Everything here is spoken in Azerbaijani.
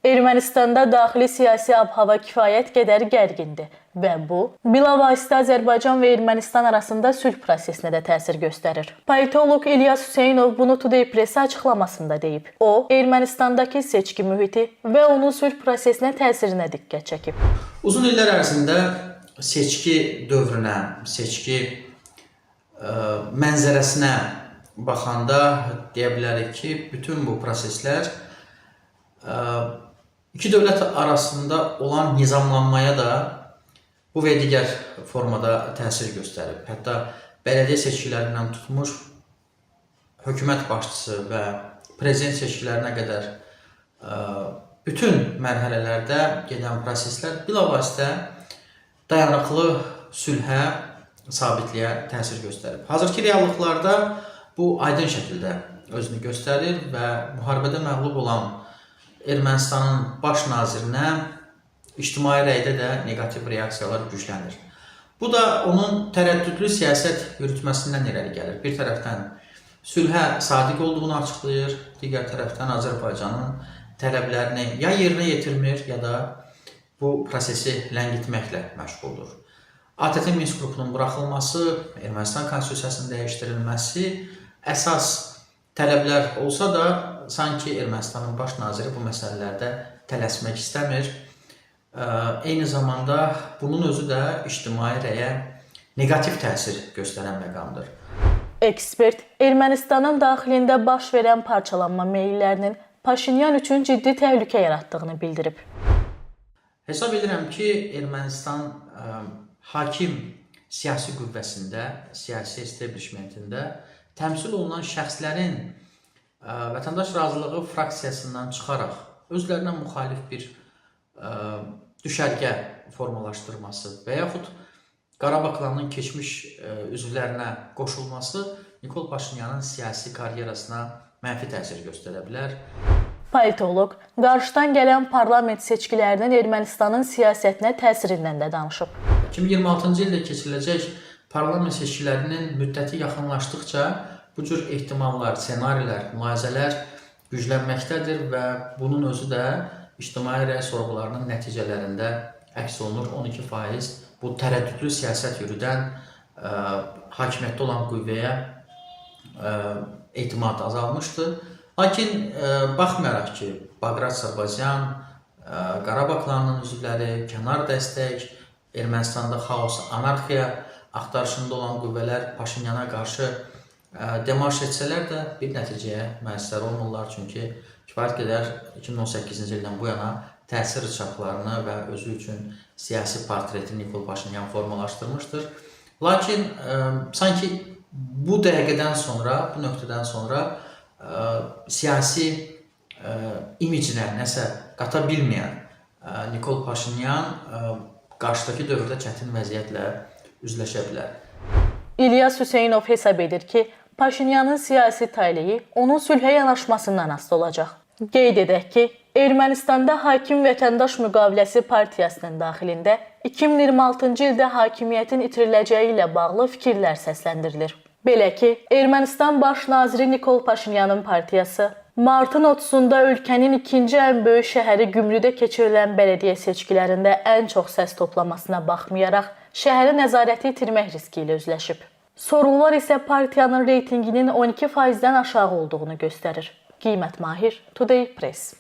Ermənistanda daxili siyasi ab-hava kifayət qədər gərgindir və bu, bilavasitə Azərbaycan və Ermənistan arasında sülh prosesinə də təsir göstərir. Politoloq İlyas Hüseynov bunu Today Press açıqlamasında deyib. O, Ermənistandakı seçki mühiti və onun sülh prosesinə təsirinə diqqət çəkib. Uzun illər ərzində seçki dövrünə, seçki mənzərəsinə baxanda deyə bilərik ki, bütün bu proseslər iki dövlət arasında olan nizamlanmaya da bu və digər formada təsir göstərib. Hətta bələdiyyə seçkilərindən tutmuş hökumət başçısı və prezident seçkilərinə qədər bütün mərhələlərdə gedən proseslər bilavasitə dayanıqlı sülhə, sabitliyə təsir göstərib. Hazırki reallıqlarda bu aydın şəkildə özünü göstərir və müharibədə məğlub olan Ermənistanın baş nazirinə ictimai rəydə də negativ reaksiyalar güclənir. Bu da onun tərəddüdlü siyasət yürütməsindən irəli gəlir. Bir tərəfdən sülhə sadiq olduğunu açıqlayır, digər tərəfdən Azərbaycanın tələblərini ya yerinə yetirmir, ya da bu prosesi ləngitməklə məşğuldur. ATƏT Minsk qrupunun buraxılması, Ermənistan konstitusiyasının dəyişdirilməsi əsas tələblər olsa da, sanki Ermənistanın baş naziri bu məsələlərdə tələsmək istəmir. Eyni zamanda bunun özü də ictimai rəyə negativ təsir göstərən məqamdır. Ekspert, Ermənistanın daxilində baş verən parçalanma meyillərinin Paşinyan üçün ciddi təhlükə yaratdığını bildirib. Hesab edirəm ki, Ermənistan hakim siyasi qüvvəsində, siyasi establishmentində təmsil olunan şəxslərin vətəndaş razılığı fraksiyasından çıxaraq özlərinə müxalif bir düşərgə formalaşdırması və yaxud Qarabağ klanının keçmiş üzvlərinə qoşulması Nikol Paşinyanın siyasi karyerasına mənfi təsir göstərə bilər. Politoloq qarşıdan gələn parlament seçkilərinin Ermənistanın siyasətinə təsirindən də danışıb. 2026-cı ildə keçiriləcək parlament seçkilərinin müddəti yaxınlaşdıqca bu cür ehtimallar, senarilər, mülayizələr güclənməkdədir və bunun özü də ictimai rəy sorğularının nəticələrində əks olunur. 12% bu tərəddüdlü siyasət yürüdən hakimiyyətdə olan qüvvəyə etimad azalmışdır. Lakin baxmayaraq ki, Baqrat Sarbaziyan, Qarabağ klanının üzvləri, kənar dəstək, Ermənistanda xaos, anarxiya axtarışında olan qüvvələr Paşinyana qarşı demarş etsələr də bir nəticəyə müəssər olmurlar. Çünki kifayət qədər 2018-ci ildən bu yana təsir rıçaqlarını və özü üçün siyasi portreti Nikol Paşinyan formalaşdırmışdır. Lakin sanki bu dəqiqədən sonra, bu nöqtədən sonra siyasi imicinə nəsə qata bilməyən Nikol Paşinyan qarşıdakı dövrdə çətin vəziyyətlə üzləşə bilər. İlyas Hüseynov hesab edir ki, Paşinyanın siyasi taleyi onun sülhə yanaşmasından asılı olacaq. Qeyd edək ki, Ermənistanda Hakim Vətəndaş Müqaviləsi partiyasının daxilində 2026-cı ildə hakimiyyətin itiriləcəyi ilə bağlı fikirlər səsləndirilir. Belə ki, Ermənistan baş naziri Nikol Paşinyanın partiyası martın 30-da ölkənin ikinci ən böyük şəhəri Gümrüdə keçirilən bələdiyyə seçkilərində ən çox səs toplamasına baxmayaraq, şəhəri nəzarəti itirmək riski ilə üzləşib. Sorğular isə partiyanın reytinginin 12%-dən aşağı olduğunu göstərir. Qiymət Mahir, Today Press.